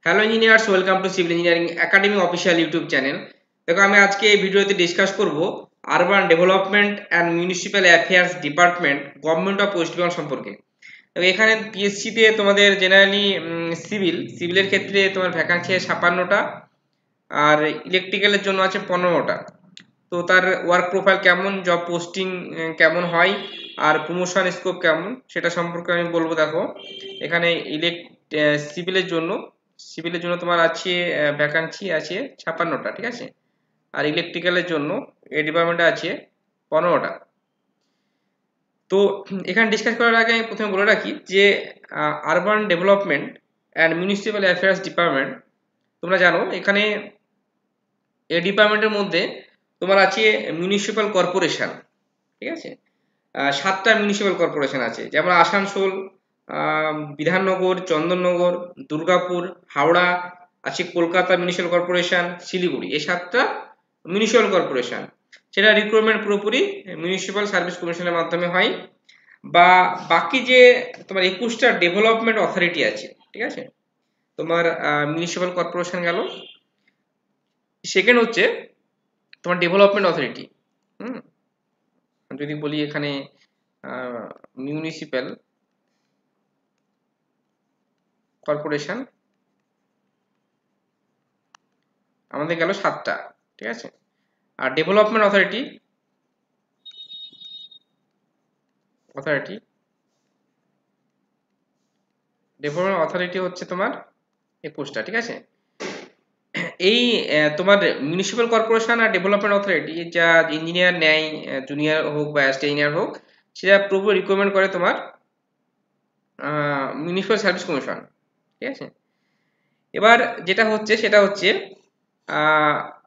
Hello engineers, welcome to civil engineering academy official YouTube channel. দেখো, আমি আজকে এই ভিডিওতে ডিসকাস করব urban development and municipal affairs department government of West Bengal সম্পর্কে। তবে এখানে পিএসসিতে তোমাদের জেনারেলি সিভিলের ক্ষেত্রে তোমার ভ্যাকান্সি আছে 56টা, আর ইলেকট্রিক্যালের জন্য আছে 15টা। তো তার ওয়ার্ক প্রোফাইল কেমন, জব পোস্টিং কেমন হয়, আর প্রমোশন স্কোপ কেমন, সেটা সম্পর্কে আমি বলবো। দেখো, এখানে সিভিলের জন্য তোমার আছে ভ্যাকান্সি আছে 56টা, ঠিক আছে। আর ইলেকট্রিক্যালের জন্য এই ডিপার্টমেন্টে আছে 15টা। তো এখানে ডিসকাস করার আগে আমি প্রথমে বলে রাখি যে urban development and municipal affairs department, তোমরা জানো এখানে এই ডিপার্টমেন্টের মধ্যে তোমার আছে মিউনিসিপ্যাল কর্পোরেশন, ঠিক আছে। 7টা মিউনিসিপ্যাল কর্পোরেশন আছে, যেমন আসানসোল, বিধাননগর, চন্দননগর, দুর্গাপুর, হাওড়া আছে, কলকাতা মিউনিসিপ্যাল কর্পোরেশন, শিলিগুড়ি। এই 7টা মিউনিসিপ্যাল কর্পোরেশন, সেটা রিক্রুটমেন্ট পুরোপুরি মিউনিসিপ্যাল সার্ভিস কমিশনের মাধ্যমে হয়। বা বাকি যে তোমার 21টা ডেভেলপমেন্ট অথরিটি আছে, ঠিক আছে। তোমার মিউনিসিপ্যাল কর্পোরেশন গেল, সেকেন্ড হচ্ছে তোমার ডেভেলপমেন্ট অথরিটি। হুম যদি বলি এখানে মিউনিসিপ্যাল কর্পোরেশন আমাদের গেল 7টা, ঠিক আছে। আর ডেভেলপমেন্ট অথরিটি হচ্ছে তোমার 21টা, ঠিক আছে। এই তোমার মিউনিসিপ্যাল কর্পোরেশন আর ডেভেলপমেন্ট অথরিটি যা ইঞ্জিনিয়ার নেয়, জুনিয়র হোক বা অ্যাসিস্ট্যান্ট ইঞ্জিনিয়ার হোক, সেটা প্রভু রিকমেন্ড করে তোমার মিউনিসিপ্যাল সার্ভিস কমিশন, ঠিক আছে। এবার যেটা হচ্ছে সেটা হচ্ছে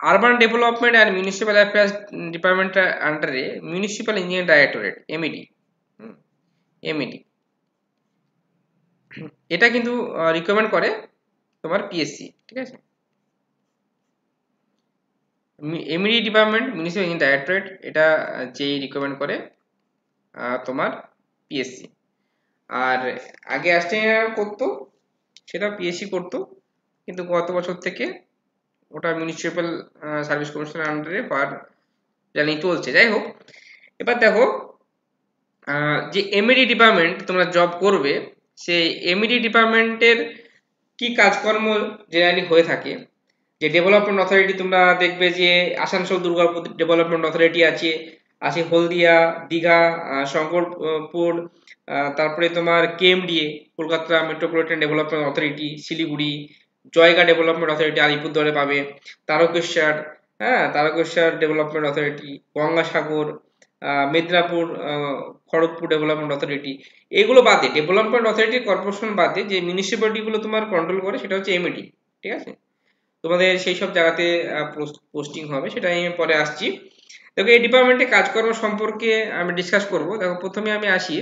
urban development and municipal affairs ডিপার্টমেন্টের আন্ডারে মিউনিসিপ্যাল ইঞ্জিনিয়ারিং ডাইরেক্টরেট এমইডি, এটা কিন্তু রিকমেন্ড করে তোমার পিএসসি, ঠিক আছে। MED department municipal engineering directorate এটা যেই রিকমেন্ড করে তোমার পিএসসি। আর আগে অ্যাসিস্ট্যান্ট করতো, সেটা পিএসসি করতো, কিন্তু গত বছর থেকে ওটা মিউনিসিপ্যাল সার্ভিস কমিশনের আন্ডারে পার জানি চলছে। যাই হোক, এবার দেখো যে এমইডি ডিপার্টমেন্ট তোমরা জব করবে, সেই এমইডি ডিপার্টমেন্টের কি কাজকর্ম জেনারেলি হয়ে থাকে। যে ডেভেলপমেন্ট অথরিটি তোমরা দেখবে যে আসানসোল দুর্গাপুর ডেভেলপমেন্ট অথরিটি আছে, হলদিয়া, দীঘা, শঙ্করপুর, তারপরে তোমার KMDA Kolkata metropolitan development authority, Siliguri, Jaigaon development authority আলিপুরদুয়ারে পাবে, Tarakeswar, Tarakeswar development authority, Gangasagar, Medinipur, Kharagpur development authority. এগুলো বাদে, ডেভেলপমেন্ট অথরিটি কর্পোরেশন বাদে যে মিউনিসিপ্যালিটিগুলো তোমার কন্ট্রোল করে সেটা হচ্ছে এমইডি, ঠিক আছে। তোমাদের সেই সব জায়গাতে পোস্টিং হবে, সেটা আমি পরে আসছি। দেখো, এই ডিপার্টমেন্টে কাজকর্ম সম্পর্কে আমি ডিসকাস করব। দেখো, প্রথমে আমি আসি।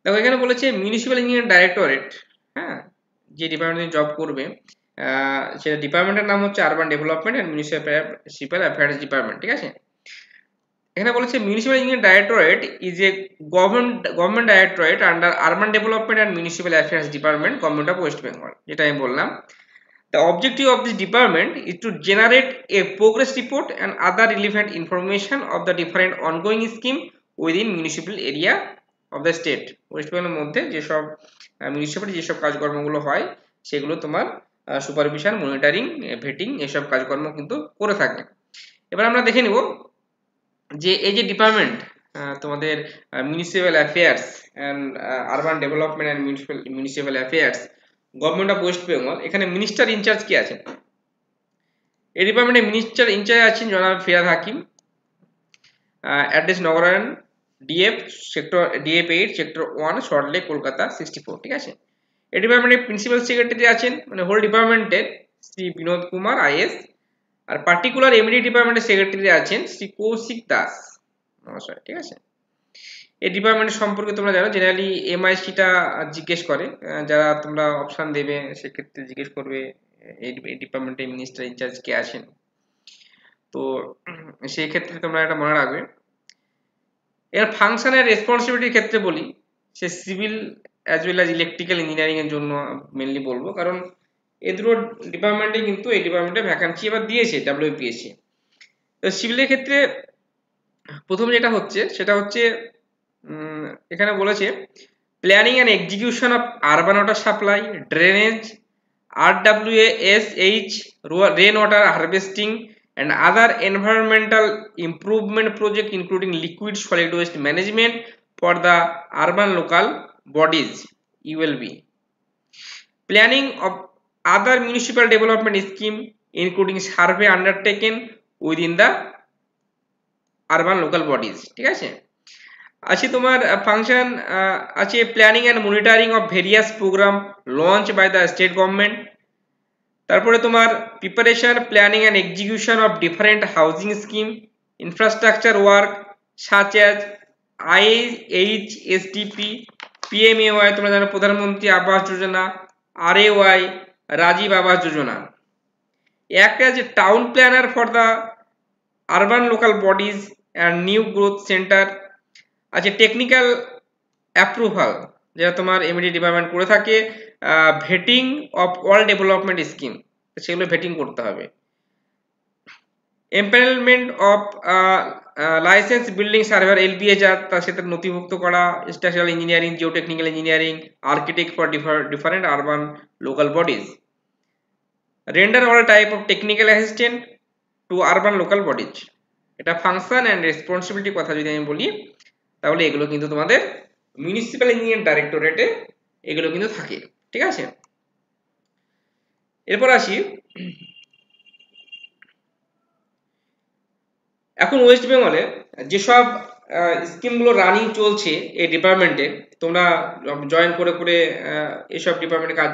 দেখো, এখানে বলেছে মিউনিসিপ্যাল ইঞ্জিনিয়ারিং ডাইরেক্টরেট, হ্যাঁ, যে ডিপার্টমেন্টে জব করবে সেটা ডিপার্টমেন্টের নাম হচ্ছে urban development and municipal affairs department, ঠিক আছে। এখানে বলেছে municipal engineering directorate is a government directorate under urban development and municipal affairs department, government of West Bengal, যেটা আমি বললাম। The objective of this department is to generate a progress report and other relevant information of the different ongoing scheme within municipal area of the state. West বেঙ্গলের মধ্যে যেসব municipality যেসব কাজকর্মগুলো হয়, সেগুলো তোমার সুপারভিশন, মনিটরিং, ভেটিং এসব কাজকর্ম কিন্তু করে থাকে। এবার আমরা দেখে নিব যে এই যে ডিপার্টমেন্ট তোমাদের municipal affairs and urban development and municipal affairs, government of West Bengal, এখানে মিনিস্টার ইনচার্জ কি আছে? এই ডিপার্টমেন্টে মিনিস্টার ইনচার্জ আছেন জনাব ফিরহাদ হাকিম, অ্যাড্রেস নগরায়ণ, DF sector, DF 8 sector 1, Salt Lake, Kolkata 64, ঠিক আছে। এই ডিপার্টমেন্টের প্রিন্সিপাল সেক্রেটারি আছেন, মানে হোল ডিপার্টমেন্টের, শ্রী বিনোদ কুমার আইএস। আর পার্টিকুলার এমডি ডিপার্টমেন্টের সেক্রেটারি আছেন শ্রী কৌশিক দাস মহাশয়, ঠিক আছে। এই ডিপার্টমেন্ট সম্পর্কে তোমরা জানো, জেনারেলি এমআইসিটা জিজ্ঞেস করে, যারা তোমরা অপশন দেবে সেক্ষেত্রে জিজ্ঞেস করবে এই ডিপার্টমেন্টে মিনিস্টার ইনচার্জ কে আছেন। তো সেই ক্ষেত্রে তোমরা এটা মনে রাখবে। এর ফাংশন এর রেসপন্সিবিলিটির ক্ষেত্রে বলি, সে civil as well as electrical engineering এর জন্য মেনলি বলবো, কারণ এই দুটো ডিপার্টমেন্টে কিন্তু এই ডিপার্টমেন্টে ভ্যাকান্সি এবার দিয়েছে ডাব্লিউপিএসসি। তো সিভিলের ক্ষেত্রে প্রথম যেটা হচ্ছে সেটা হচ্ছে এখানে বলেছে planning and execution of urban water supply, drainage, RWASH, rain water harvesting and other environmental improvement project including liquid solid waste management for the urban local bodies ULB. Planning of other municipal development scheme including survey undertaken within the urban local bodies। ঠিক আছে, আছে তোমার function আছে planning and monitoring of various programme launch by the state government. তারপরে তোমার preparation planning and execution of different housing scheme, infrastructure work such as IHSDP, PMAY তোমরা জানো প্রধানমন্ত্রী Awas Yojana, RAY Rajiv Awas Yojana. Act as a town planner for the urban local bodies and new growth centre. আছে technical approval যেটা তোমার MD department করে থাকে, vetting of all development scheme সেগুলো vetting করতে হবে। Empanelment of licence building surveyor LBHR তার সাথে নথিভুক্ত করা, structural engineering, geotechnical engineering, architect for different urban local bodies. Render all type of technical assistant to urban local bodies. এটা function and responsibility কথা যদি আমি বলি তাহলে এগুলো কিন্তু তোমাদের মিউনিসিপ্যাল ইঞ্জিনিয়ারিং ডাইরেক্টরেটে এগুলো কিন্তু থাকে। ঠিক আছে, এরপর আসি এখন ওয়েস্ট বেঙ্গলে যেসব স্কিমগুলো রানিং চলছে এই ডিপার্টমেন্টে, তোমরা জয়েন করে করে এসব ডিপার্টমেন্টে কাজ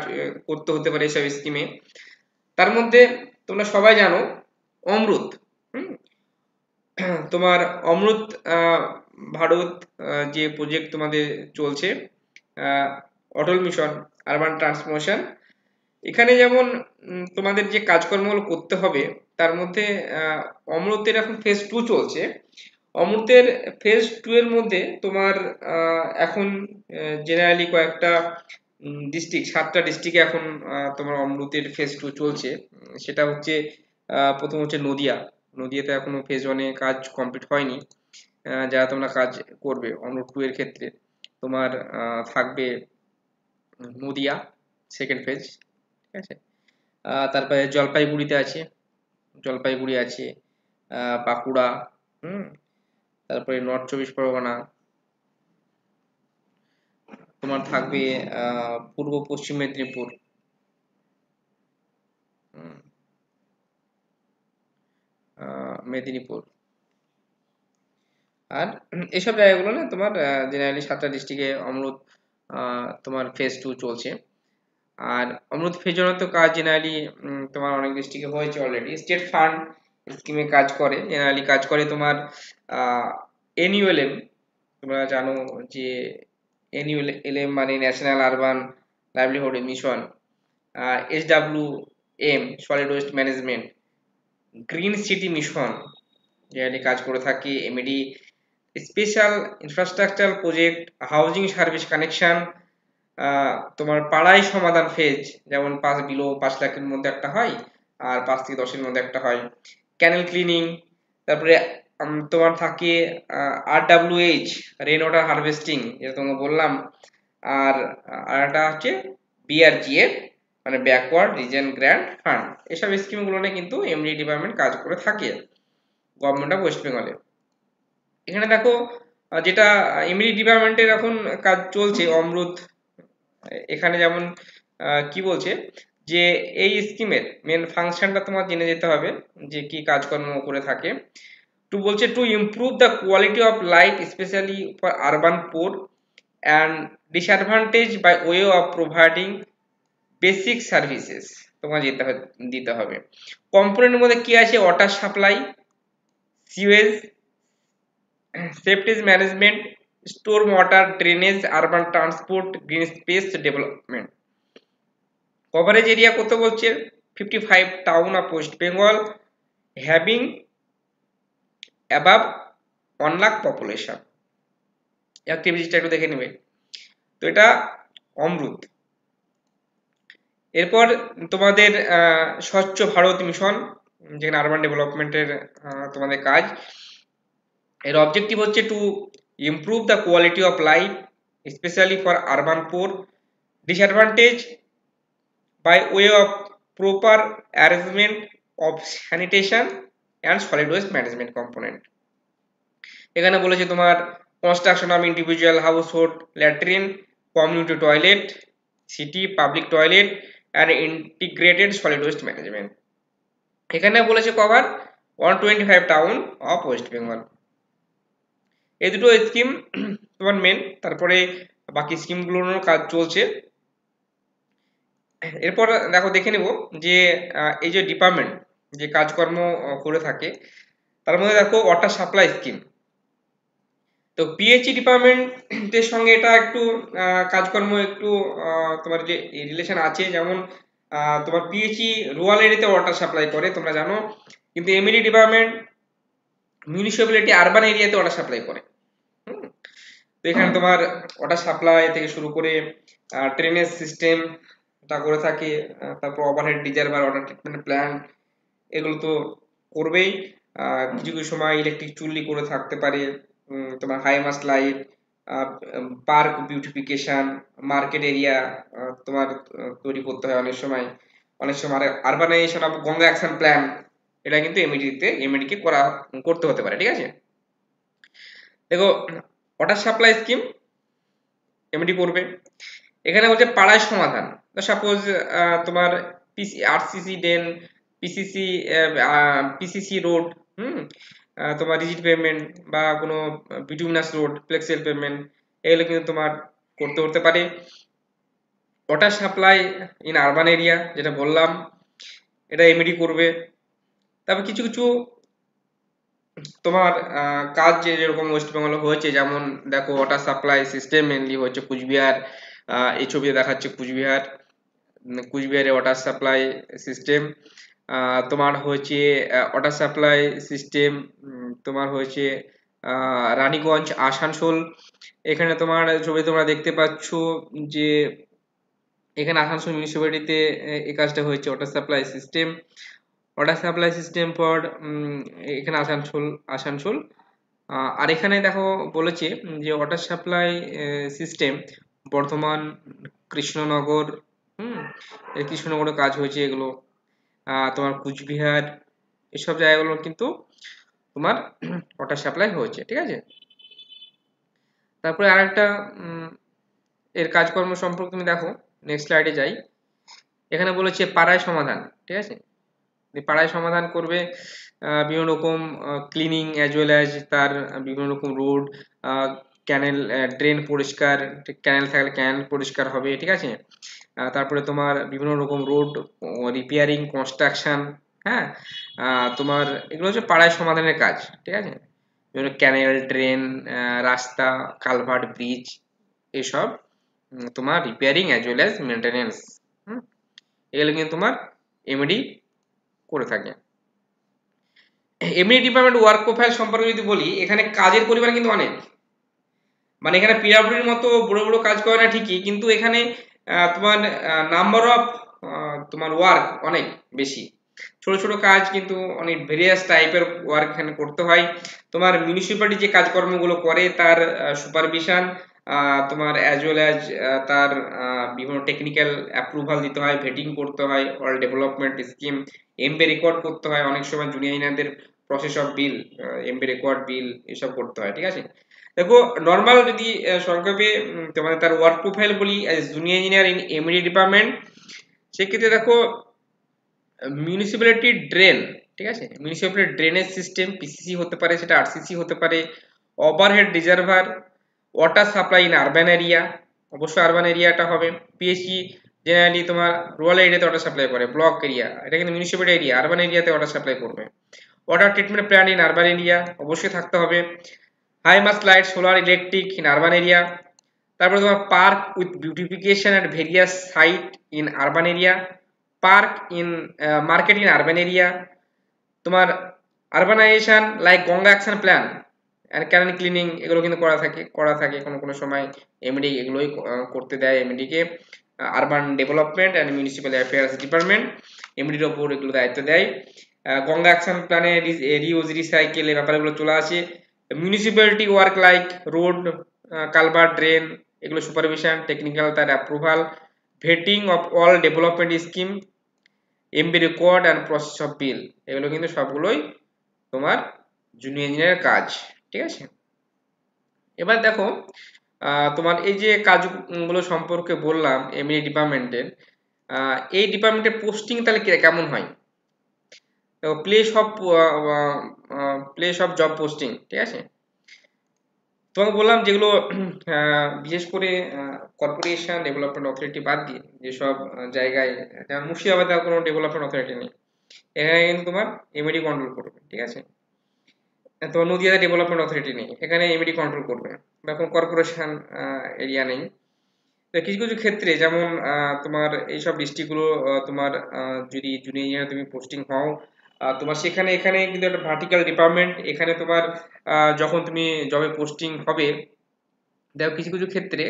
করতে হতে পারে এসব স্কিমে। তার মধ্যে তোমরা সবাই জানো অমৃত, তোমার অমৃত ভারত যে প্রজেক্ট তোমাদের চলছে অটল মিশন আরবান ট্রান্সফরমেশন, এখানে যেমন তোমাদের যে কাজকর্মগুলো করতে হবে তার মধ্যে অমৃতের এখন ফেজ 2 চলছে। অমৃতের ফেজ 2 এর মধ্যে তোমার এখন জেনারেলি কয়েকটা ডিস্ট্রিক্ট 7টা ডিস্ট্রিক্টে এখন তোমার অমৃতের ফেজ 2 চলছে। সেটা হচ্ছে প্রথম হচ্ছে নদিয়াতে এখনো ফেজ 1 এ কাজ কমপ্লিট হয়নি। যারা তোমরা কাজ করবে অমৃত 2 এর ক্ষেত্রে তোমার থাকবে নদিয়া সেকেন্ড ফেজ। ঠিক আছে, তারপরে জলপাইগুড়ি আছে, বাঁকুড়া, তারপরে নর্থ 24 পরগনা, তোমার থাকবে পূর্ব পশ্চিম মেদিনীপুর, আর এসব জায়গাগুলো না তোমার জেনারেলি 7টা ডিস্ট্রিক্টে অমৃত তোমার ফেজ 2 চলছে। আর অমৃত ফেজ 1 তো কাজ জেনারেলি তোমার অনেক ডিস্ট্রিক্টে হয়েছে অলরেডি। স্টেট ফান্ড স্কিমে কাজ করে, জেনারেলি কাজ করে তোমার NULM, তোমরা জানো যে NULM মানে national urban livelihood mission, SWM solid waste management, green city mission generally কাজ করে থাকে। MD special infrastructure project, housing service connection, তোমার পাড়ায় সমাধান ফেজ যেমন 5 লাখের মধ্যে একটা হয় আর 5 থেকে 10-এর মধ্যে একটা হয়, ক্যানেল ক্লিনিং। তারপরে তোমার থাকে RWH রেন ওয়াটার হারভেস্টিং যেটা তোমাকে বললাম, আর একটা হচ্ছে BRGF মানে ব্যাকওয়ার্ড রিজন গ্র্যান্ট ফান্ড। এসব স্কিমগুলো নিয়ে কিন্তু এমডি ডিপার্টমেন্ট কাজ করে থাকে গভর্নমেন্ট অফ ওয়েস্ট বেঙ্গলে। এখানে দেখো যেটা এমডি ডিপার্টমেন্টের এখন কাজ চলছে অমৃত, এখানে যেমন কি বলছে যে এই স্কিমের মেন ফাংশনটা তোমার জেনে যেতে হবে যে কি কাজকর্ম করে থাকে। বলছে to improve the quality of life specially for urban poor and disadvantage by way of providing basic services তোমার দিতে হবে। কম্পোনেন্টের মধ্যে কি আছে, water supply, sewage, septage management, storm water, drainage, urban transport, green space development. Coverage area কত বলছে 55 town of West Bengal having above 1 lakh population. অ্যাক্টিভিটিটা একটু দেখে নেবে। তো এটা অমৃত। এরপর তোমাদের স্বচ্ছ ভারত মিশন, যেখানে আরবান ডেভেলপমেন্টের তোমাদের কাজ। এর অবজেক্টিভ হচ্ছে to improve the quality of life specially for urban poor disadvantage by way of proper arrangement of sanitation and solid waste management component. এখানে বলেছে তোমার construction of individual household latrine, community toilet, city public toilet and integrated solid waste management. এখানে বলেছে cover 125 town of West Bengal. এই দুটো scheme তোমার main, তারপরে বাকি স্কিমগুলোর কাজ চলছে। এরপর দেখো দেখে নেব যে এই যে ডিপার্টমেন্ট যে কাজকর্ম করে থাকে, তার মধ্যে দেখো ওয়াটার সাপ্লাই স্কিম। তো পিএইচই ডিপার্টমেন্টের সঙ্গে এটা একটু কাজকর্ম একটু তোমার যে রিলেশন আছে, যেমন তোমার পিএইচই রুরাল এরিয়াতে ওয়াটার সাপ্লাই করে তোমরা জানো, কিন্তু এমইডি ডিপার্টমেন্ট মিউনিসিপ্যালিটি আরবান এরিয়াতে ওয়াটার সাপ্লাই করে। তো এখানে তোমার ওয়াটার সাপ্লাই থেকে শুরু করে ড্রেনেজ সিস্টেম টা করে থাকে, তারপর overhead reservoir, water treatment plant, এগুলো তো করবেই। কিছু কিছু সময় ইলেকট্রিক চুল্লি করে থাকতে পারে, তোমার high mast light, park beautification, market area তোমার তৈরি করতে হয় অনেক সময়। অনেক সময় urbanisation of Ganga action plan, এটা কিন্তু এমইডিকে করতে হতে পারে, ঠিক আছে। দেখো ওয়াটার সাপ্লাই স্কিম এমইডি করবে। এখানে বলছে পাড়ায় সমাধান। সাপোজ তোমার RCC drain, PCC PCC road, তোমার রিজিড পেমেন্ট বা কোনো বিটুমিনাস রোড, ফ্লেক্সিবল পেমেন্ট, এগুলো কিন্তু তোমার করতে হতে পারে। Water supply in urban area যেটা বললাম, এটা এমইডি করবে। তারপর কিছু কিছু তোমার কাজ যেরকম ওয়েস্ট বেঙ্গল হয়েছে, যেমন দেখো ওয়াটার সাপ্লাই সিস্টেম মেনলি হচ্ছে কুচবিহার, এই ছবিতে দেখাচ্ছে কুচবিহার, কুচবিহারে ওয়াটার সাপ্লাই সিস্টেম। তোমার হয়েছে ওয়াটার সাপ্লাই সিস্টেম তোমার হয়েছে রানীগঞ্জ, আসানসোল। এখানে তোমার ছবি তোমরা দেখতে পাচ্ছ যে এখানে আসানসোল মিউনিসিপ্যালিটিতে এই কাজটা হয়েছে, water supply system. Water supply system for এখানে আসানসোল আসানসোল আর এখানে দেখো বলেছে যে water supply system Bardhaman, Krishnanagar, এই কৃষ্ণনগরে কাজ হয়েছে এগুলো, তোমার কুচবিহার, এসব জায়গাগুলো কিন্তু তোমার ওয়াটার সাপ্লাই হয়েছে, ঠিক আছে। তারপরে আরেকটা এর কাজকর্ম সম্পর্কে তুমি দেখো, নেক্সট স্লাইডে যাই। এখানে বলেছে পাড়ায় সমাধান, ঠিক আছে। পাড়ায় সমাধান করবে বিভিন্ন রকম ক্লিনিং অ্যাজ ওয়েল অ্যাজ তার বিভিন্ন রকম রোড, ক্যানেল, ড্রেন পরিষ্কার, ক্যানেল থাকলে ক্যানেল পরিষ্কার হবে, ঠিক আছে। তারপরে তোমার বিভিন্ন রকম রোড রিপেয়ারিং, কনস্ট্রাকশন, হ্যাঁ, তোমার এগুলো হচ্ছে পাড়ায় সমাধানের কাজ, ঠিক আছে। বিভিন্ন ক্যানেল, ড্রেন, রাস্তা, কালভার্ট, ব্রিজ, এসব তোমার repairing as well as maintenance, এগুলো কিন্তু তোমার এমইডি করে থাকে। এমনি ডিপার্টমেন্ট ওয়ার্ক প্রোফাইল সম্পর্কে যদি বলি, এখানে কাজের পরিমাণ কিন্তু অনেক, মানে এখানে পিডব্লিউডির মতো বড় বড় কাজ করে না ঠিকই, কিন্তু এখানে তোমার নাম্বার অফ তোমার ওয়ার্ক অনেক বেশি। ছোট ছোট কাজ কিন্তু অনেক ভেরিয়াস টাইপের ওয়ার্ক এখানে করতে হয়। তোমার মিউনিসিপ্যালিটি যে কাজকর্মগুলো করে তার সুপারভিশন, তোমার অ্যাজ ওয়েল অ্যাজ তার বিভিন্ন টেকনিক্যাল অ্যাপ্রুভাল দিতে হয়, ভেটিং করতে হয়, all development scheme MB record করতে হয়, অনেক সময় জুনিয়র ইঞ্জিনিয়ারদের process of bill, MB record bill, এসব করতে হয়, ঠিক আছে। দেখো নর্মাল যদি সংক্ষেপে তোমাদের তার ওয়ার্ক প্রোফাইল বলি, junior engineer in MED department, সেক্ষেত্রে দেখো মিউনিসিপ্যালিটি ড্রেন, ঠিক আছে, মিউনিসিপ্যালিটি ড্রেনেজ সিস্টেম পিসিসি হতে পারে, সেটা আরসিসি হতে পারে, overhead reservoir, water supply in urban area, অবশ্যই আরবান এরিয়াটা হবে। পিএইচই জেনারেলি তোমার রুরাল এরিয়াতে ওয়াটার সাপ্লাই করে, ব্লক এরিয়া, এটা কিন্তু মিউনিসিপ্যালিটি এরিয়া, আরবান এরিয়াতে ওয়াটার সাপ্লাই করবে। Water treatment plant in urban area অবশ্যই থাকতে হবে। High mast light, solar, electric in urban area. তারপরে তোমার park with beautification at various site in urban area, park in market in urban area. তোমার urbanisation like Ganga action plan and canal cleaning, এগুলো কিন্তু করা থাকে কোনো কোনো সময় এমডি এগুলোই করতে দেয় এমডিকে। Urban development and municipal affairs department, এমডির ওপর এগুলো দায়িত্ব দেয়। গঙ্গা অ্যাকশন প্ল্যানে রিউজ রিসাইকেল এই ব্যাপারগুলো চলে আসে। Municipality work like road, culvert, drain, এগুলো সুপারভিশন, টেকনিক্যাল তার approval, vetting of all development scheme, MB record and process of bill, এগুলো কিন্তু সবগুলোই তোমার জুনিয়র ইঞ্জিনিয়ারের কাজ। ঠিক আছে, এবার দেখো তোমার এই যে কাজগুলো সম্পর্কে বললাম এমবি ডিপার্টমেন্টের, এই ডিপার্টমেন্টের পোস্টিং তাহলে কেমন হয়? প্লেস অফ জব পোস্টিং, ঠিক আছে। তোমাকে বললাম যেগুলো বিশেষ করে কর্পোরেশন ডেভেলপমেন্ট অথরিটি বাদ দিয়ে যেসব জায়গায়, যেমন মুর্শিদাবাদে কোনো ডেভেলপমেন্ট অথরিটি নেই, এখানে কিন্তু তোমার এমএডি কন্ট্রোল করবে। ঠিক আছে, তোমার নদিয়াতে ডেভেলপমেন্ট অথরিটি নেই, এখানে এমএডি কন্ট্রোল করবে, বা কোনো কর্পোরেশন এরিয়া নেই। তো কিছু কিছু ক্ষেত্রে যেমন তোমার এইসব ডিস্ট্রিক্টগুলো তোমার যদি জুনিয়র ইঞ্জিনিয়ার তুমি পোস্টিং হও, তোমার সেখানে এখানে কিন্তু একটা ভার্টিক্যাল ডিপার্টমেন্ট, এখানে তোমার যখন তুমি জবে পোস্টিং হবে, দেখো কিছু কিছু ক্ষেত্রে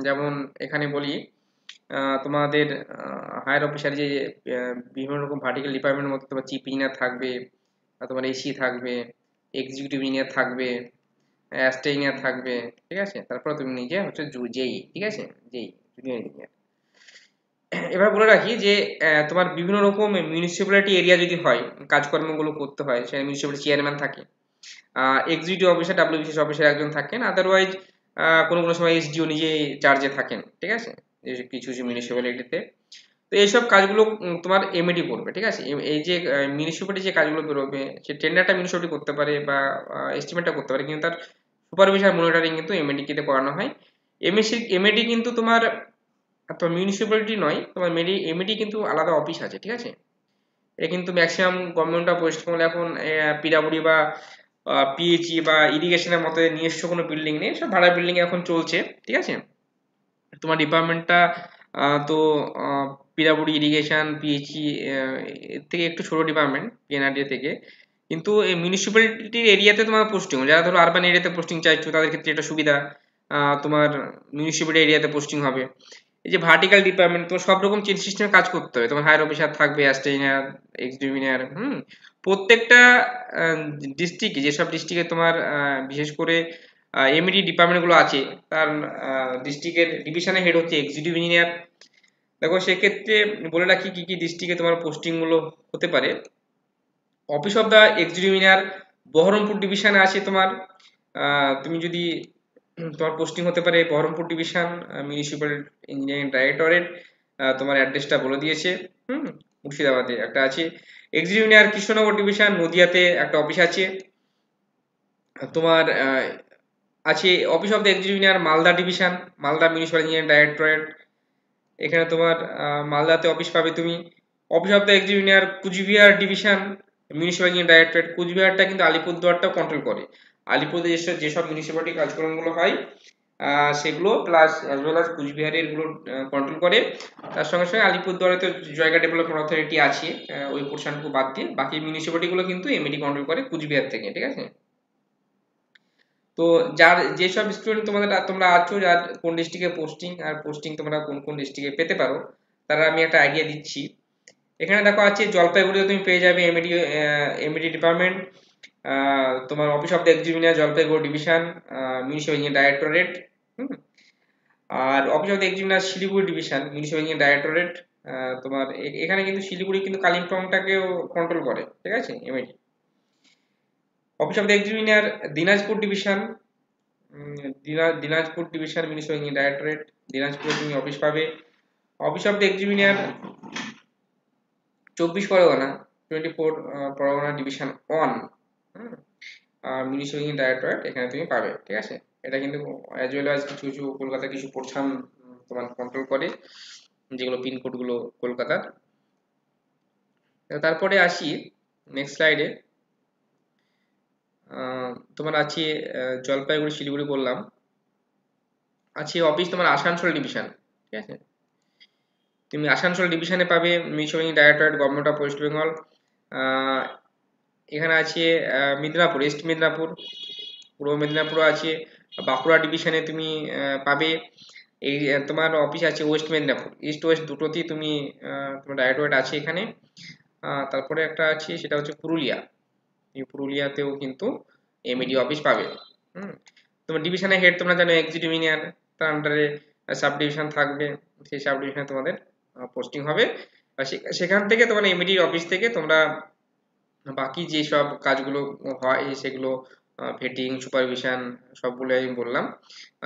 যেমন এখানে বলি তোমাদের হায়ার অফিসার যে বিভিন্ন রকম ভার্টিক্যাল ডিপার্টমেন্টের মধ্যে তোমার চিফ ইঞ্জিনিয়ার থাকবে, তোমার এসি থাকবে, এক্সিকিউটিভ ইঞ্জিনিয়ার থাকবে, অ্যাস্টে ইঞ্জিনিয়ার থাকবে। ঠিক আছে, তারপর তুমি নিজে হচ্ছে জেই, ঠিক আছে, জেই জুনিয়র ইঞ্জিনিয়ার। এবার বলে রাখি যে তোমার বিভিন্ন রকম মিউনিসিপ্যালিটি এরিয়া যদি হয়, কাজকর্মগুলো করতে হয়, সেখানে মিউনিসিপ্যালিটি চেয়ারম্যান থাকে, এক্সিকিউটিভ অফিসার ডাব্লিউবিসিএস অফিসার একজন থাকেন, আদারওয়াইজ কোনো কোনো সময় এসডিও নিজে চার্জে থাকেন। ঠিক আছে, কিছু কিছু মিউনিসিপ্যালিটিতে। তো এইসব কাজগুলো তোমার এমএডি করবে। ঠিক আছে, এই যে মিউনিসিপ্যালিটি যে কাজগুলো বেরোবে, সে টেন্ডারটা মিউনিসিপ্যালিটি করতে পারে বা এস্টিমেটটা করতে পারে, কিন্তু তার সুপারভিশন মনিটরিং কিন্তু এমএডি কে করানো হয়। এমএডি কিন্তু তোমার মিউনিসিপ্যালিটি নয়, তোমার এমএডি কিন্তু আলাদা অফিস আছে। ঠিক আছে, এটা কিন্তু maximum government of West Bengal এখন পিডাব্লিউডি বা পিএইচই বা ইরিগেশনের মতো নিজস্ব কোনো বিল্ডিং নেই, সব ভাড়া বিল্ডিং এখন চলছে। ঠিক আছে, তোমার ডিপার্টমেন্টটা তো পিডাব্লিউডি, ইরিগেশন, পিএইচই এর থেকে একটু ছোট ডিপার্টমেন্ট পিএনআরডি থেকে, কিন্তু এই মিউনিসিপ্যালিটির এরিয়াতে তোমার পোস্টিং, যারা ধরো আরবান এরিয়াতে পোস্টিং চাইছো তাদের ক্ষেত্রে এটা সুবিধা, তোমার মিউনিসিপ্যালিটি এরিয়াতে পোস্টিং হবে। এই যে ভার্টিক্যাল ডিপার্টমেন্ট, তোমার সব রকম চেন সিস্টেমে কাজ করতে হবে, তোমার হায়ার অফিসার থাকবে, অ্যাসিস্ট্যান্ট, এক্সিকিউটিভ, প্রত্যেকটা ডিস্ট্রিক্টে, যেসব ডিস্ট্রিক্টে তোমার বিশেষ করে এমইডি ডিপার্টমেন্টগুলো আছে, তার ডিস্ট্রিক্টের ডিভিশনে হেড হচ্ছে এক্সিকিউটিভ ইঞ্জিনিয়ার। দেখো সেক্ষেত্রে বলে রাখি কি কি ডিস্ট্রিক্টে তোমার পোস্টিংগুলো হতে পারে। Office of the executive engineer Berhampore ডিভিশনে আছে তোমার, তুমি যদি তোমার পোস্টিং হতে পারে Berhampore division municipal engineering directorate, তোমার অ্যাড্রেসটা বলে দিয়েছে। মুর্শিদাবাদে একটা আছে। এক্সিকিউটিভ ইঞ্জিনিয়ার কৃষ্ণনগর ডিভিশন, নদিয়াতে একটা অফিস আছে তোমার। আছে office of the executive engineer Malda division, Malda municipal engineering directorate, এখানে তোমার মালদাতে অফিস পাবে তুমি। Office of the executive engineer Cooch Behar division municipal engineering directorate, কুচবিহারটা কিন্তু আলিপুরদুয়ারটাও কন্ট্রোল করে। আলিপুরে যেসব মিউনিসিপ্যালিটি কাজকর্মগুলো হয় সেগুলো প্লাস অ্যাজ ওয়েল অ্যাজ কুচবিহারের গুলো কন্ট্রোল করে। তার সঙ্গে সঙ্গে আলিপুরদুয়ারে তো জায়গা ডেভেলপমেন্ট অথরিটি আছে, ওই পোর্শনটুকু বাদ দিয়ে বাকি মিউনিসিপ্যালিটিগুলো কিন্তু এমএডি কন্ট্রোল করে কুচবিহার থেকে। ঠিক আছে, তো যার যেসব স্টুডেন্ট তোমরা আছো, যার কোন ডিস্ট্রিক্টে পোস্টিং আর পোস্টিং তোমরা কোন কোন ডিস্ট্রিক্টে পেতে পারো, তারা আমি একটা আইডিয়া দিচ্ছি। এখানে দেখো আছে জলপাইগুড়িতে তুমি পেয়ে যাবে এমইডি ডিপার্টমেন্ট, তোমার office of the executive Jalpaiguri division municipal engineer directorate. আর office of the executive Siliguri division municipal engineer directorate, তোমার এখানে কিন্তু শিলিগুড়ি কিন্তু কালিম্পংটাকেও কন্ট্রোল করে। ঠিক আছে, MED. Office of the executive Dinajpur division, Dinajpur division municipal engineer directorate, দিনাজপুরে তুমি অফিস পাবে। Office of the executive 24 Pargana, 24 Pargana division 1, municipal engineer directorate, এখানে তুমি পাবে। ঠিক আছে, এটা কিন্তু অ্যাজ ওয়েল অ্যাজ কিছু কিছু কলকাতা কিছু পোর্শন তোমার কন্ট্রোল করে, যেগুলো পিনকোডগুলো কলকাতার। তারপরে আসি নেক্সট স্লাইডে, তোমার আছে জলপাইগুড়ি শিলিগুড়ি বললাম, আছে অফিস তোমার আসানসোল ডিভিশন। ঠিক আছে, তুমি আসানসোল ডিভিশনে পাবে municipal directorate government of West Bengal. এখানে আছে মিদনাপুর, ইস্ট মিদনাপুর, পূর্ব মেদিনীপুরও আছে। বাঁকুড়া ডিভিশনে তুমি পাবে এই তোমার অফিস আছে ওয়েস্ট মেদিনীপুর, ইস্ট ওয়েস্ট দুটোতেই তুমি তোমার ডাইরেক্টরেট আছে এখানে। তারপরে একটা আছে সেটা হচ্ছে পুরুলিয়া, এই পুরুলিয়াতেও কিন্তু এমইডি অফিস পাবে। হুম, তোমার ডিভিশনের হেড তোমরা জানো এক্সিকিউটিভ ইঞ্জিনিয়ার, তার আন্ডারে সাব ডিভিশন থাকবে, সেই সাব ডিভিশনে তোমাদের পোস্টিং হবে। আর সেখান থেকে তোমার এমইডি অফিস থেকে তোমরা বাকি যে সব কাজগুলো হয় সেগুলো ভেটিং সুপারভিশন সবগুলো আমি বললাম,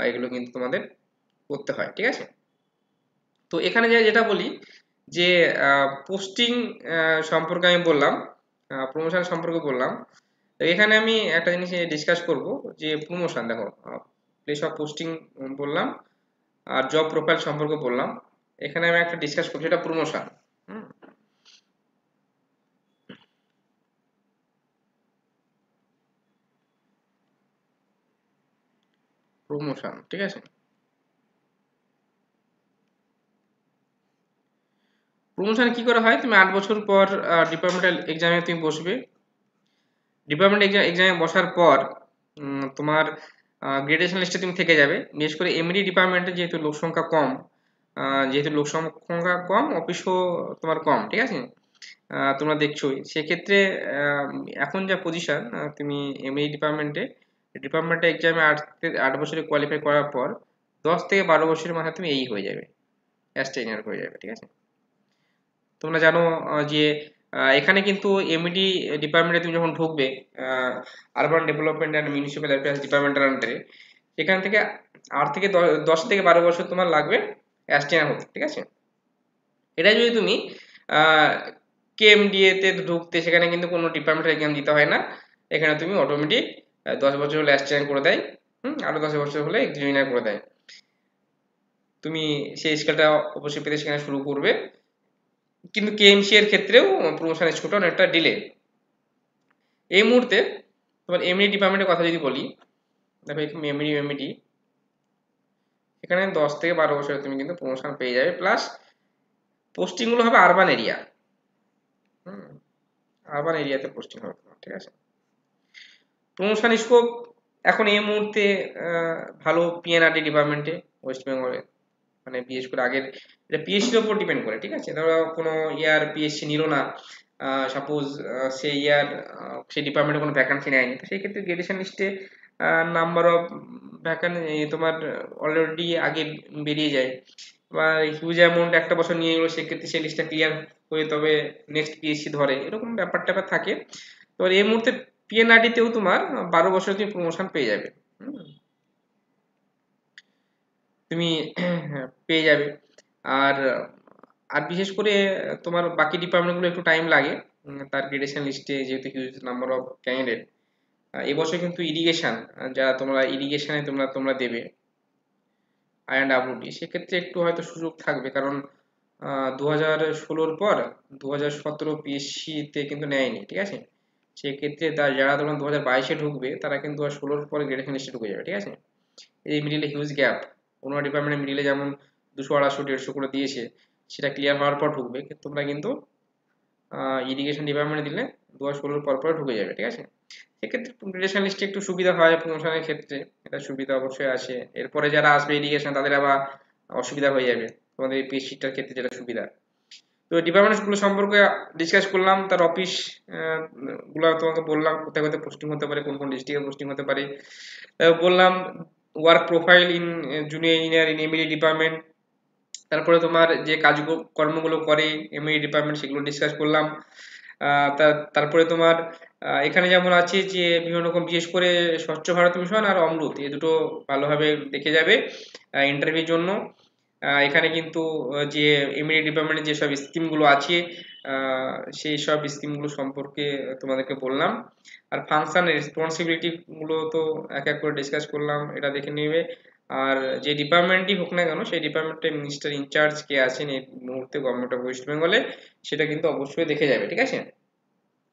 এগুলো কিন্তু তোমাদের করতে হয়, ঠিক আছে। তো এখানে যেটা বলি যে পোস্টিং সম্পর্কে আমি বললাম, প্রমোশন সম্পর্কে বললাম। তো এখানে আমি একটা জিনিস ডিসকাস করব যে প্রমোশন, দেখো প্লেস অফ পোস্টিং বললাম আর জব প্রোফাইল সম্পর্কে বললাম। এখানে আমি একটা ডিসকাস করছি, এটা প্রমোশন। প্রমোশন, ঠিক আছে। প্রমোশন কি করে হয়, তুমি 8 বছর পর ডিপার্টমেন্টাল এক্সামে তুমি বসবে। ডিপার্টমেন্ট এক্সামে বসার পর তোমার গ্রেডুয়েশন লিস্টে তুমি থেকে যাবে। বিশেষ করে এমডি ডিপার্টমেন্টে যেহেতু লোক সংখ্যা কম, যেহেতু লোক সংখ্যা কম, অফিসও তোমার কম, ঠিক আছে। তোমরা দেখছোই সেক্ষেত্রে এখন যা পজিশন, তুমি এমডি ডিপার্টমেন্টে এক্সামে 8 বছরে কোয়ালিফাই করার পর 10 থেকে 12 বছরের মাথায় তুমি এই হয়ে যাবে, অ্যাস্টেইনার হয়ে যাবে, ঠিক আছে। তোমরা জানো যে এখানে কিন্তু এমইডি ডিপার্টমেন্টে তুমি যখন ঢুকবে, urban development and municipal affairs ডিপার্টমেন্টের আন্ডারে, সেখান থেকে 10 থেকে 12 বছর তোমার লাগবে অ্যাস্টেইনার হতে, ঠিক আছে। এটা যদি তুমি কেএমডিএ তে ঢুকতে, সেখানে কিন্তু কোনো ডিপার্টমেন্টের এক্সাম দিতে হয় না। এখানে তুমি অটোমেটিক 10 বছর হলে অ্যাস্টেইনার করে দেয়, আরো 10 বছর হলে এক্সামিনার করে দেয়। তুমি সেই স্কেলটা অবশ্যই পেতে সেখানে শুরু করবে। কিন্তু কেএমসি এর ক্ষেত্রেও প্রমোশন স্কোরটা অনেকটা ডিলে। এই মুহূর্তে তোমার এমডি ডিপার্টমেন্টের কথা যদি বলি, দেখো এমডি এখানে 10 থেকে 12 বছরে তুমি কিন্তু প্রমোশন পেয়ে যাবে, প্লাস পোস্টিংগুলো হবে আরবান এরিয়া। আরবান এরিয়াতে পোস্টিং হবে তোমার, ঠিক আছে। প্রমোশন স্কোপ এখন এই মুহূর্তে ভালো পিএনআরডি ডিপার্টমেন্টে ওয়েস্ট বেঙ্গলে, মানে বিশেষ করে আগের, এটা পিএসসির উপর ডিপেন্ড করে, ঠিক আছে। ধরো কোনো ইয়ার পিএসসি নিল না, সাপোজ সেই ইয়ার সেই ডিপার্টমেন্টে কোনো ভ্যাকান্সি নেয়নি, তো সেই ক্ষেত্রে গ্রেডুয়েশন লিস্টে নাম্বার অফ ভ্যাকান্সি তোমার অলরেডি আগে বেরিয়ে যায়, বা হিউজ অ্যামাউন্ট একটা বছর নিয়ে গেলো, সেক্ষেত্রে সেই লিস্টটা ক্লিয়ার হয়ে তবে নেক্সট পিএসসি ধরে, এরকম ব্যাপার ট্যাপার থাকে। এবার এই মুহূর্তে পিএনআরডিতেও তোমার 12 বছর তুমি প্রমোশন পেয়ে যাবে, তুমি পেয়ে যাবে। আর আর বিশেষ করে তোমার বাকি ডিপার্টমেন্টগুলো একটু টাইম লাগে তার গ্রেডেশন লিস্টে, যেহেতু হিউজ নাম্বার অফ ক্যান্ডিডেট। এবছর কিন্তু ইরিগেশন, যারা তোমরা ইরিগেশনে তোমরা দেবে আইএনডব্লিউডি, সেক্ষেত্রে একটু হয়তো সুযোগ থাকবে, কারণ 2016-র পর 2017 পিএসসিতে কিন্তু নেয়নি, ঠিক আছে। সেক্ষেত্রে যারা তোমরা 2022-এ ঢুকবে, তারা কিন্তু 2016-র পরে গ্রেডেশন লিস্টে ঢুকে যাবে, ঠিক আছে। এই মিডিলে হিউজ গ্যাপ, অন্য ডিপার্টমেন্টের মিডিলে যেমন 200 250 150 করে দিয়েছে, সেটা ক্লিয়ার হওয়ার পর ঢুকবে, তোমরা কিন্তু ইরিগেশন ডিপার্টমেন্টে দিলে 2016-র পর ঢুকে যাবে, ঠিক আছে। সেক্ষেত্রে গ্রেডেশন লিস্টে একটু সুবিধা হয় প্রমোশনের ক্ষেত্রে, এটা সুবিধা অবশ্যই আছে। এরপরে যারা আসবে ইরিগেশন, তাদের আবার অসুবিধা হয়ে যাবে, তোমাদের এই পিএসসিটার ক্ষেত্রে যেটা সুবিধা। তো ডিপার্টমেন্টগুলো সম্পর্কে ডিসকাস করলাম, তার অফিস গুলো তোমাকে বললাম, কোথায় কোথায় পোস্টিং হতে পারে, কোন কোন ডিস্ট্রিক্টে পোস্টিং হতে পারে বললাম। Work profile in junior engineer in MED department, তারপরে তোমার যে কর্মগুলো করে এমইডি ডিপার্টমেন্ট, সেগুলো ডিসকাস করলাম। তারপরে তোমার এখানে যেমন আছে যে বিভিন্ন রকম, বিশেষ করে স্বচ্ছ ভারত মিশন আর অমৃত, এই দুটো ভালোভাবে দেখে যাবে ইন্টারভিউর জন্য। এখানে কিন্তু যে এমইডি ডিপার্টমেন্টের যেসব স্কিমগুলো আছে, সেই সব স্কিমগুলো সম্পর্কে তোমাদেরকে বললাম। আর ফাংশন রেসপন্সিবিলিটি গুলো তো এক এক করে ডিসকাস করলাম, এটা দেখে নেবে। আর যে ডিপার্টমেন্টই হোক না কেন, সেই ডিপার্টমেন্টের মিনিস্টার ইনচার্জ কে আছেন এই মুহূর্তে গভর্নমেন্ট অফ ওয়েস্ট বেঙ্গলে, সেটা কিন্তু অবশ্যই দেখে যাবে, ঠিক আছে।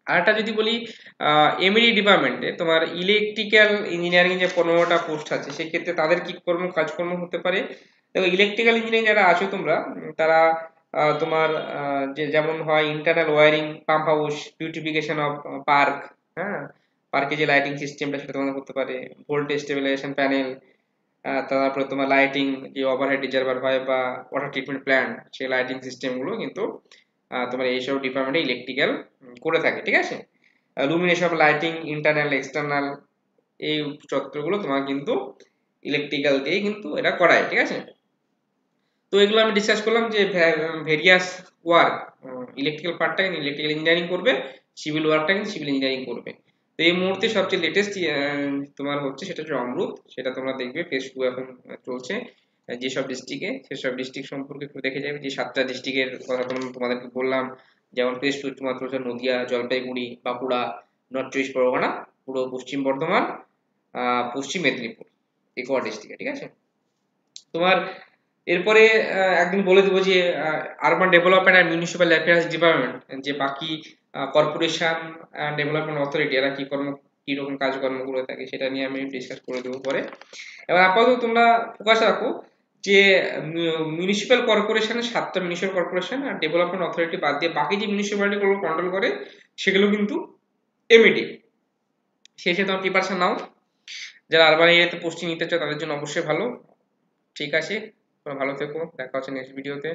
আর একটা যদি বলি, এমইডি ডিপার্টমেন্টে তোমার ইলেকট্রিক্যাল ইঞ্জিনিয়ারিং যে 15টা পোস্ট আছে, সেক্ষেত্রে তাদের কি কাজকর্ম হতে পারে। দেখো ইলেকট্রিক্যাল ইঞ্জিনিয়ারিং যারা আছো তোমরা, তারা তোমার যেমন হয় internal wiring, pump house, beautification of park, হ্যাঁ, পার্কে যে লাইটিং সিস্টেমটা সেটা তোমাদের করতে পারে, ভোল্টেজ স্টেবিলাইজেশন প্যানেল, তারপরে তোমার লাইটিং, যে ওভারহেড রিজার্ভার হয় বা ওয়াটার ট্রিটমেন্ট প্ল্যান্ট, সেই লাইটিং সিস্টেমগুলো কিন্তু তোমার এইসব ডিপার্টমেন্টে ইলেকট্রিক্যাল করে থাকে, ঠিক আছে। লুমিনেশন লাইটিং, ইন্টারনাল এক্সটার্নাল, এই চত্বরগুলো তোমার কিন্তু ইলেকট্রিক্যাল দিয়ে কিন্তু এটা করায়, ঠিক আছে। তো এগুলো আমি ডিসকাস করলাম যে ভেরিয়াস ওয়ার্ক, ইলেকট্রিক্যাল পার্টটা কিন্তু ইলেকট্রিক্যাল ইঞ্জিনিয়ারিং করবে, সিভিল ওয়ার্কটা কিন্তু সিভিল ইঞ্জিনিয়ারিং করবে। তো এই মুহূর্তে সবচেয়ে লেটেস্ট তোমার হচ্ছে সেটা হচ্ছে অমরুত, সেটা তোমরা দেখবে ফেজ 2 এখন চলছে। যেসব ডিস্ট্রিক্টে, সেসব ডিস্ট্রিক্ট সম্পর্কে একটু দেখে যাবে, যে 7টা ডিস্ট্রিক্টের কথা তোমাদেরকে বললাম, যেমন ফেজ 2 তোমার হচ্ছে নদিয়া, জলপাইগুড়ি, বাঁকুড়া, নর্থ চব্বিশ পরগনা, পুরো পশ্চিম বর্ধমান, পশ্চিম মেদিনীপুর, এই কটা ডিস্ট্রিক্টে, ঠিক আছে। তোমার এরপরে একদিন বলে দেবো যে urban development and municipal affairs department, যে বাকি কর্পোরেশন ডেভেলপমেন্ট অথরিটি এরা কি রকম কাজকর্ম করে থাকে, সেটা নিয়ে আমি ডিসকাস করে দেবো পরে। এবার আপাতত তোমরা ফোকাস রাখো যে মিউনিসিপ্যাল কর্পোরেশনের 7টা মিউনিসিপ্যাল কর্পোরেশন আর ডেভেলপমেন্ট অথরিটি বাদ দিয়ে বাকি যে মিউনিসিপ্যালিটিগুলো কন্ট্রোল করে সেগুলো কিন্তু এমইডি। সেই হিসেবে তোমার প্রিপারেশন নাও। যারা আরবান এরিয়াতে পোস্টিং নিতে চাও তাদের জন্য অবশ্যই ভালো। ঠিক আছে, তোমরা ভালো থেকো, দেখা হচ্ছে নেক্সট ভিডিওতে।